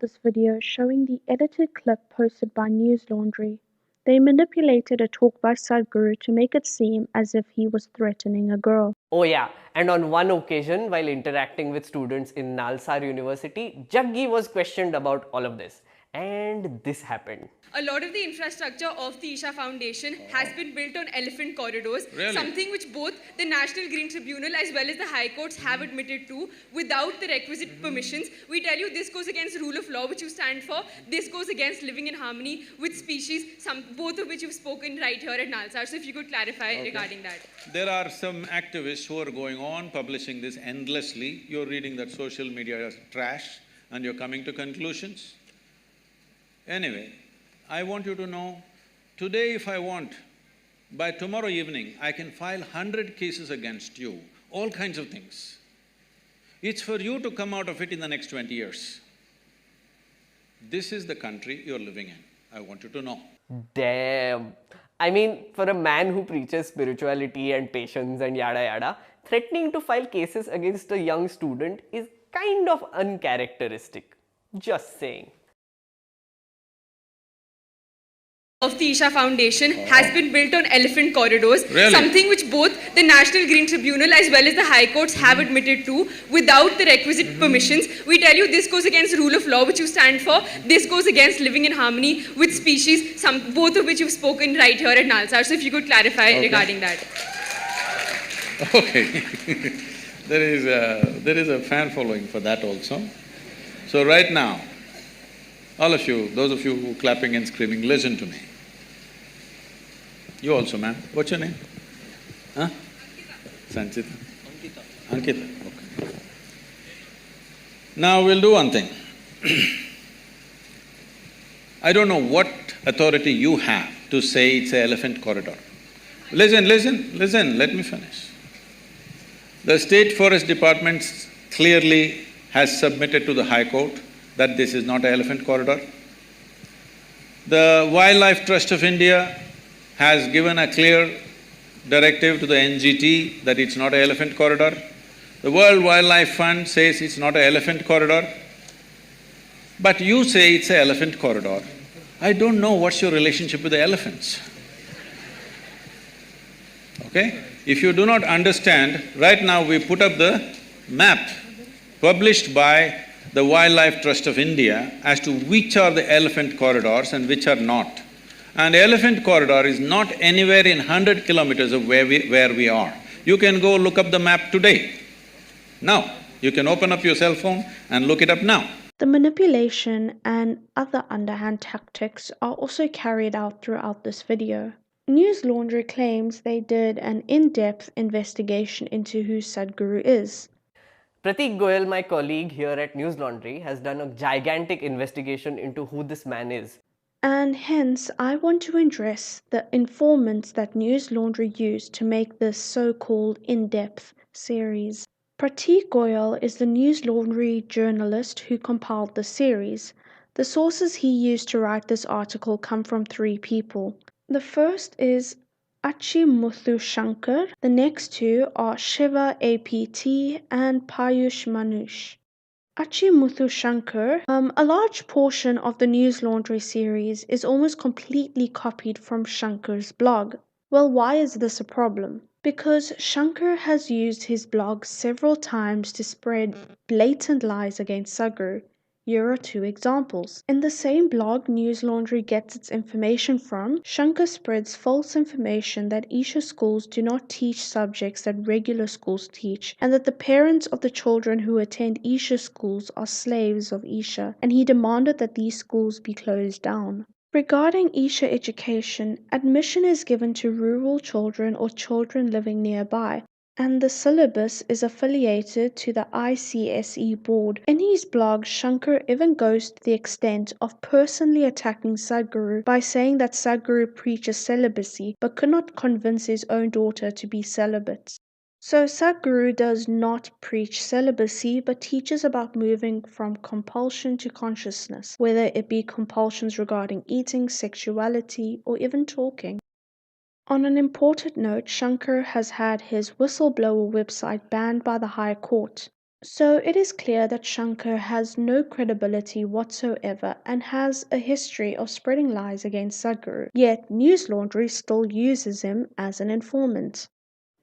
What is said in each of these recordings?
this video showing the edited clip posted by News Laundry. They manipulated a talk by Sadhguru to make it seem as if he was threatening a girl. Oh yeah, and on one occasion while interacting with students in Nalsar University, Jaggi was questioned about all of this. And this happened. A lot of the infrastructure of the Isha Foundation has been built on elephant corridors, something which both the National Green Tribunal as well as the High Courts have admitted to without the requisite permissions. We tell you this goes against rule of law, which you stand for. This goes against living in harmony with species, both of which you've spoken right here at Nalsar. So if you could clarify regarding that. There are some activists who are going on publishing this endlessly. You're reading that social media is trash and you're coming to conclusions. Anyway, I want you to know, today if I want, by tomorrow evening, I can file 100 cases against you, all kinds of things. It's for you to come out of it in the next 20 years. This is the country you're living in, I want you to know. Damn. I mean, for a man who preaches spirituality and patience and yada yada, threatening to file cases against a young student is kind of uncharacteristic. Just saying. Of the Isha Foundation has been built on elephant corridors, something which both the National Green Tribunal as well as the High Courts have admitted to without the requisite permissions. We tell you this goes against rule of law, which you stand for. This goes against living in harmony with species, both of which you've spoken right here at Nalsar. So if you could clarify regarding that. Okay. There is a fan following for that also. So right now, all of you, those of you who are clapping and screaming, listen to me. You also, ma'am. What's your name? Huh? Sanchita? Ankita. Ankita, okay. Now we'll do one thing. I don't know what authority you have to say it's an elephant corridor. Listen, let me finish. The State Forest Department clearly has submitted to the High Court that this is not an elephant corridor. The Wildlife Trust of India has given a clear directive to the NGT that it's not an elephant corridor. The World Wildlife Fund says it's not an elephant corridor. But you say it's an elephant corridor. I don't know what's your relationship with the elephants. Okay? If you do not understand, right now we put up the map published by the Wildlife Trust of India as to which are the elephant corridors and which are not. And elephant corridor is not anywhere in 100 kilometers of where we are. You can go look up the map today. Now, you can open up your cell phone and look it up now. The manipulation and other underhand tactics are also carried out throughout this video. News Laundry claims they did an in-depth investigation into who Sadhguru is. Pratik Goyal, my colleague here at News Laundry, has done a gigantic investigation into who this man is. And hence, I want to address the informants that News Laundry used to make this so-called in-depth series. Pratik Goyal is the News Laundry journalist who compiled the series. The sources he used to write this article come from three people. The first is Achi Muthu Shankar. The next two are Shiva APT and Payush Manush. Achi Muthu Shankar, a large portion of the News Laundry series is almost completely copied from Shankar's blog. Well, why is this a problem? Because Shankar has used his blog several times to spread blatant lies against Sadhguru. Here are two examples. In the same blog News Laundry gets its information from, Shankar spreads false information that Isha schools do not teach subjects that regular schools teach, and that the parents of the children who attend Isha schools are slaves of Isha, and he demanded that these schools be closed down. Regarding Isha education, admission is given to rural children or children living nearby, and the syllabus is affiliated to the ICSE board. In his blog, Shankar even goes to the extent of personally attacking Sadhguru by saying that Sadhguru preaches celibacy but could not convince his own daughter to be celibate. So Sadhguru does not preach celibacy but teaches about moving from compulsion to consciousness, whether it be compulsions regarding eating, sexuality, or even talking. On an important note, Shankar has had his whistleblower website banned by the High Court. So it is clear that Shankar has no credibility whatsoever and has a history of spreading lies against Sadhguru, yet News Laundry still uses him as an informant.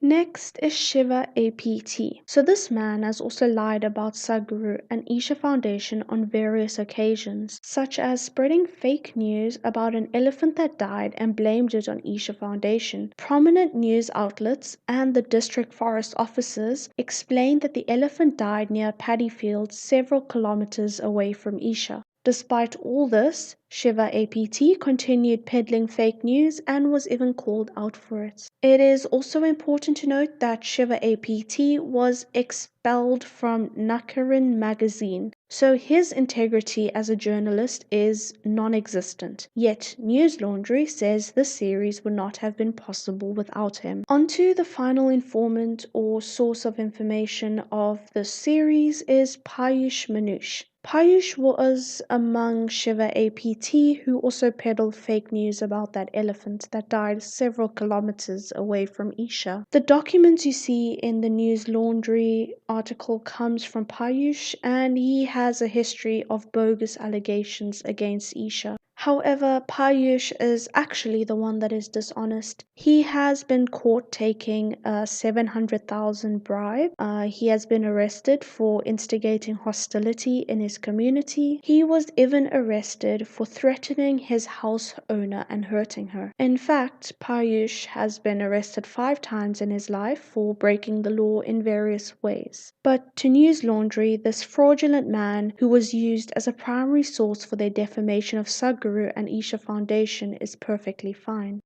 Next is Shiva APT. So this man has also lied about Sadhguru and Isha Foundation on various occasions, such as spreading fake news about an elephant that died and blamed it on Isha Foundation. Prominent news outlets and the district forest officers explained that the elephant died near a paddy field several kilometers away from Isha. Despite all this, Shiva APT continued peddling fake news and was even called out for it. It is also important to note that Shiva APT was expelled from Nakarin magazine, so his integrity as a journalist is non-existent. Yet News Laundry says the series would not have been possible without him. Onto the final informant or source of information of the series is Payush Manush. Payush was among Shiva APT who also peddled fake news about that elephant that died several kilometers away from Isha. The documents you see in the News Laundry article comes from Payush, and he has a history of bogus allegations against Isha. However, Payush is actually the one that is dishonest. He has been caught taking a 700,000 bribe. He has been arrested for instigating hostility in his community. He was even arrested for threatening his house owner and hurting her. In fact, Payush has been arrested 5 times in his life for breaking the law in various ways. But to News Laundry, this fraudulent man who was used as a primary source for their defamation of Sadhguru and Isha Foundation is perfectly fine.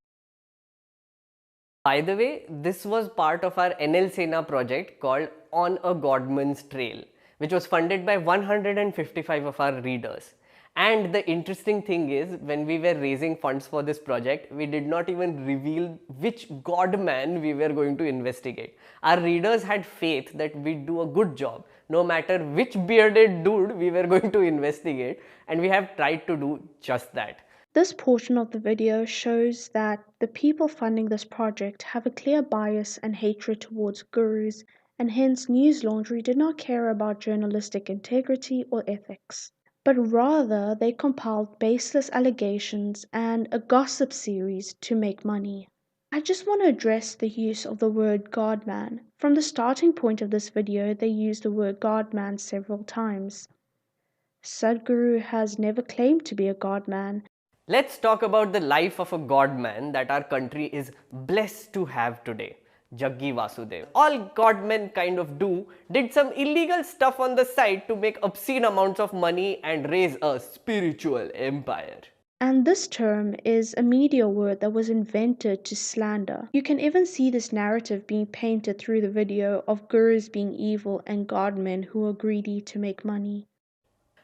By the way, this was part of our NL Sena project called On a Godman's Trail, which was funded by 155 of our readers. And the interesting thing is, when we were raising funds for this project, we did not even reveal which godman we were going to investigate. Our readers had faith that we'd do a good job, no matter which bearded dude we were going to investigate, and we have tried to do just that. This portion of the video shows that the people funding this project have a clear bias and hatred towards gurus, and hence News Laundry did not care about journalistic integrity or ethics, but rather they compiled baseless allegations and a gossip series to make money. I just want to address the use of the word Godman. From the starting point of this video, they use the word Godman several times. Sadhguru has never claimed to be a Godman. Let's talk about the life of a godman that our country is blessed to have today, Jaggi Vasudev. All godmen kind of do did some illegal stuff on the side to make obscene amounts of money and raise a spiritual empire. And this term is a media word that was invented to slander. You can even see this narrative being painted through the video of gurus being evil and godmen who are greedy to make money.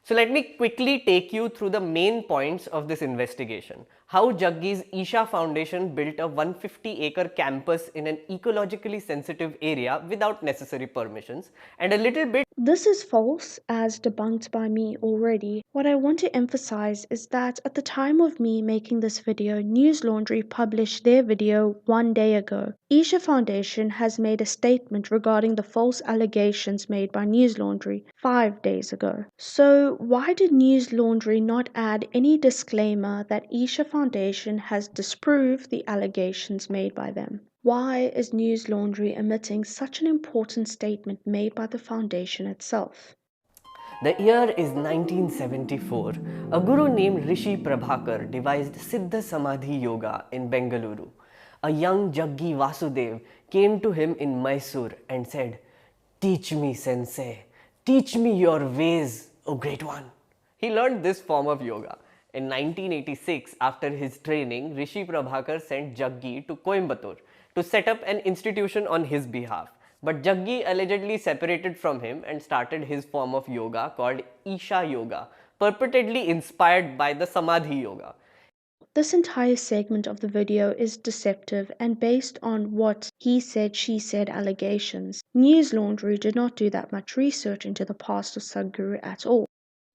So let me quickly take you through the main points of this investigation. How Jaggi's Isha Foundation built a 150-acre campus in an ecologically sensitive area without necessary permissions, and a little bit. This is false, as debunked by me already. What I want to emphasize is that at the time of me making this video, News Laundry published their video 1 day ago. Isha Foundation has made a statement regarding the false allegations made by News Laundry 5 days ago. So why did News Laundry not add any disclaimer that Isha Foundation has disproved the allegations made by them? Why is News Laundry omitting such an important statement made by the foundation itself? The year is 1974. A guru named Rishi Prabhakar devised Siddha Samadhi Yoga in Bengaluru. A young Jaggi Vasudev came to him in Mysore and said, "Teach me, sensei. Teach me your ways, O great one." He learned this form of yoga. In 1986, after his training, Rishi Prabhakar sent Jaggi to Coimbatore to set up an institution on his behalf. But Jaggi allegedly separated from him and started his form of yoga called Isha Yoga, purportedly inspired by the Samadhi Yoga. This entire segment of the video is deceptive and based on what he said, she said allegations. News Laundry did not do that much research into the past of Sadhguru at all.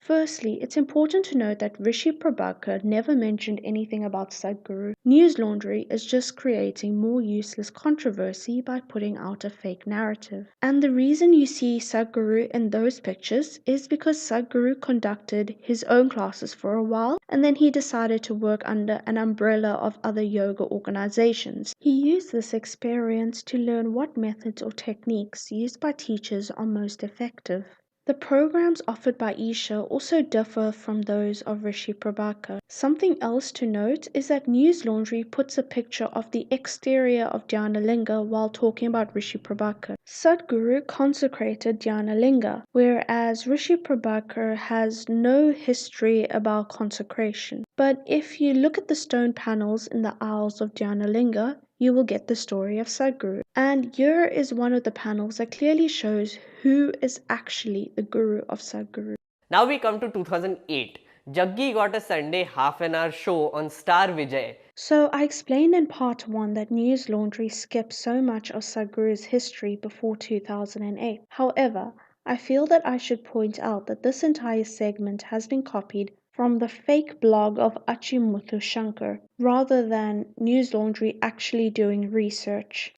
Firstly, it's important to note that Rishi Prabhakar never mentioned anything about Sadhguru. News Laundry is just creating more useless controversy by putting out a fake narrative. And the reason you see Sadhguru in those pictures is because Sadhguru conducted his own classes for a while and then he decided to work under an umbrella of other yoga organizations. He used this experience to learn what methods or techniques used by teachers are most effective. The programs offered by Isha also differ from those of Rishi Prabhakar. Something else to note is that News Laundry puts a picture of the exterior of Dhyanalinga while talking about Rishi Prabhakar. Sadhguru consecrated Dhyanalinga, whereas Rishi Prabhakar has no history about consecration. But if you look at the stone panels in the aisles of Dhyanalinga, you will get the story of Sadhguru. And here is one of the panels that clearly shows who is actually the guru of Sadhguru. Now we come to 2008. Jaggi got a Sunday half-an-hour show on Star Vijay. So I explained in part 1 that News Laundry skipped so much of Sadhguru's history before 2008. However, I feel that I should point out that this entire segment has been copied from the fake blog of Achimuthu Shankar, rather than News Laundry actually doing research.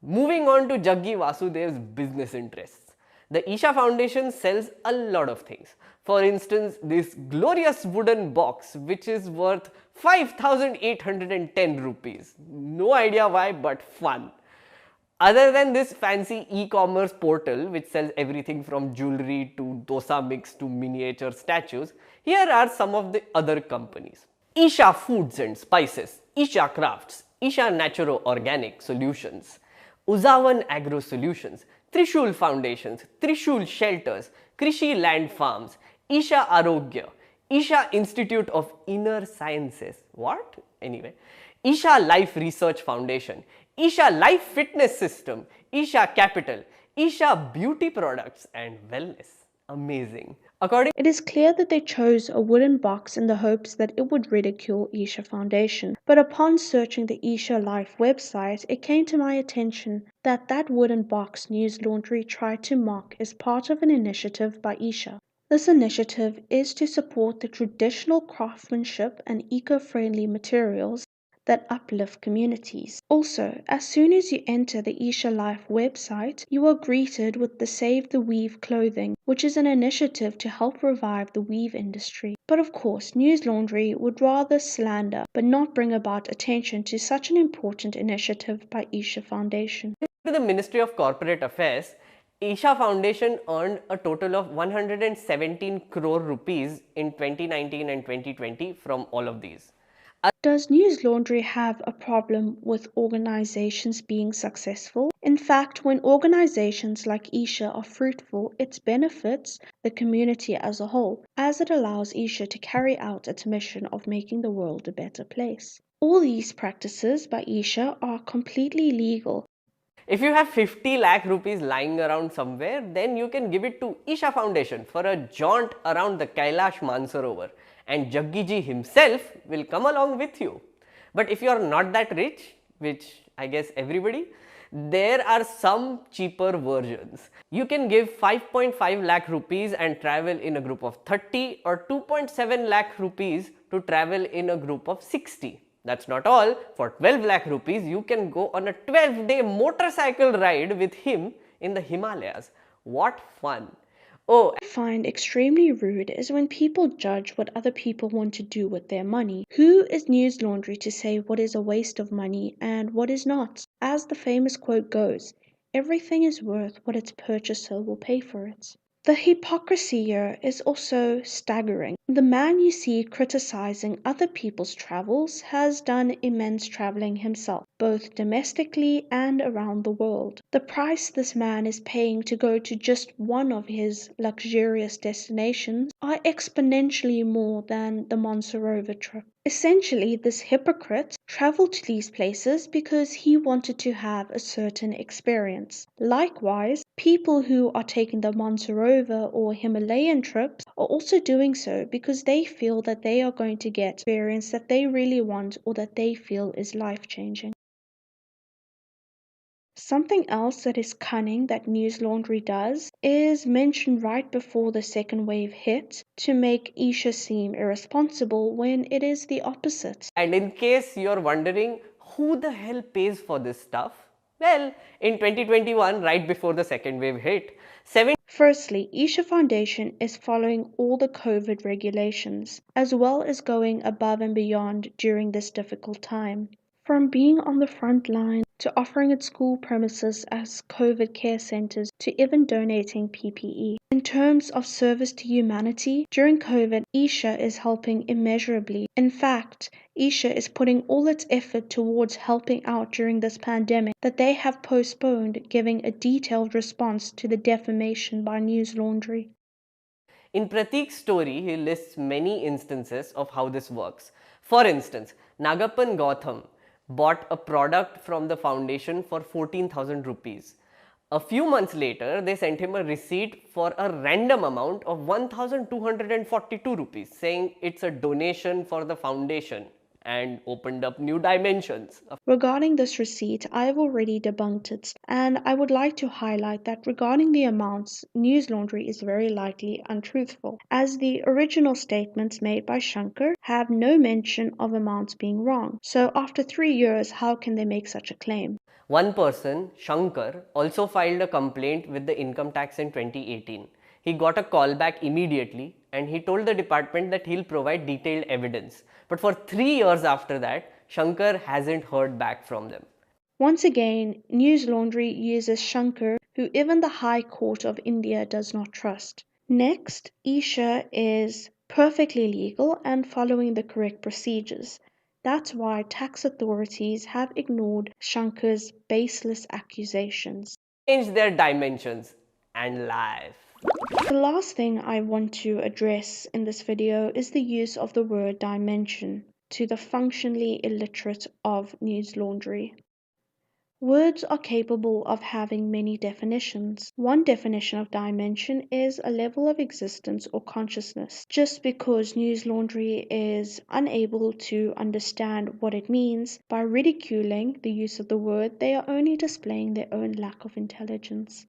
Moving on to Jaggi Vasudev's business interests. The Isha Foundation sells a lot of things. For instance, this glorious wooden box which is worth 5,810 rupees. No idea why, but fun. Other than this fancy e-commerce portal which sells everything from jewelry to dosa mix to miniature statues, here are some of the other companies. Isha Foods and Spices, Isha Crafts, Isha Naturo Organic Solutions, Uzavan Agro Solutions, Trishul Foundations, Trishul Shelters, Krishi Land Farms, Isha Arogya, Isha Institute of Inner Sciences. What? Anyway. Isha Life Research Foundation, Isha Life Fitness System, Isha Capital, Isha Beauty Products and Wellness. Amazing. It is clear that they chose a wooden box in the hopes that it would ridicule Isha Foundation. But upon searching the Isha Life website, it came to my attention that that wooden box News Laundry tried to mock is part of an initiative by Isha. This initiative is to support the traditional craftsmanship and eco-friendly materials that uplift communities. Also, as soon as you enter the Isha Life website, you are greeted with the Save the Weave clothing, which is an initiative to help revive the weave industry. But of course, News Laundry would rather slander but not bring about attention to such an important initiative by Isha Foundation. To the Ministry of Corporate Affairs, Isha Foundation earned a total of 117 crore rupees in 2019 and 2020 from all of these. Does News Laundry have a problem with organizations being successful? In fact, when organizations like Isha are fruitful, it benefits the community as a whole, as it allows Isha to carry out its mission of making the world a better place. All these practices by Isha are completely legal. If you have 50 lakh rupees lying around somewhere, then you can give it to Isha Foundation for a jaunt around the Kailash Mansarovar, and Jaggi ji himself will come along with you. But if you are not that rich, which I guess everybody, there are some cheaper versions. You can give 5.5 lakh rupees and travel in a group of 30, or 2.7 lakh rupees to travel in a group of 60. That's not all. For 12 lakh rupees, you can go on a 12-day motorcycle ride with him in the Himalayas. What fun! Oh, I find extremely rude is when people judge what other people want to do with their money. Who is News Laundry to say what is a waste of money and what is not? As the famous quote goes, everything is worth what its purchaser will pay for it. The hypocrisy here is also staggering. The man you see criticizing other people's travels has done immense traveling himself, both domestically and around the world. The price this man is paying to go to just one of his luxurious destinations are exponentially more than the Mansarovar trip. Essentially, this hypocrite traveled to these places because he wanted to have a certain experience. Likewise, people who are taking the Mansarovar or Himalayan trips are also doing so because they feel that they are going to get experience that they really want or that they feel is life-changing. Something else that is cunning that News Laundry does is mention right before the second wave hit to make Isha seem irresponsible when it is the opposite. And in case you're wondering who the hell pays for this stuff, well, in 2021, right before the second wave hit, Firstly, Isha Foundation is following all the COVID regulations, as well as going above and beyond during this difficult time. From being on the front line to offering its school premises as COVID care centers to even donating PPE. In terms of service to humanity, during COVID, Isha is helping immeasurably. In fact, Isha is putting all its effort towards helping out during this pandemic that they have postponed giving a detailed response to the defamation by News Laundry. In Prateek's story, he lists many instances of how this works. For instance, Nagappan Gautam bought a product from the foundation for 14,000 rupees. A few months later, they sent him a receipt for a random amount of 1,242 rupees, saying it's a donation for the foundation, and opened up new dimensions. Regarding this receipt, I have already debunked it, and I would like to highlight that regarding the amounts, News Laundry is very likely untruthful, as the original statements made by Shankar have no mention of amounts being wrong. So after 3 years, how can they make such a claim? One person, Shankar, also filed a complaint with the income tax in 2018. He got a call back immediately and he told the department that he'll provide detailed evidence. But for 3 years after that, Shankar hasn't heard back from them. Once again, News Laundry uses Shankar, who even the High Court of India does not trust. Next, Isha is perfectly legal and following the correct procedures. That's why tax authorities have ignored Shankar's baseless accusations. Change their dimensions and life. The last thing I want to address in this video is the use of the word dimension to the functionally illiterate of News Laundry. Words are capable of having many definitions. One definition of dimension is a level of existence or consciousness. Just because News Laundry is unable to understand what it means, by ridiculing the use of the word, they are only displaying their own lack of intelligence.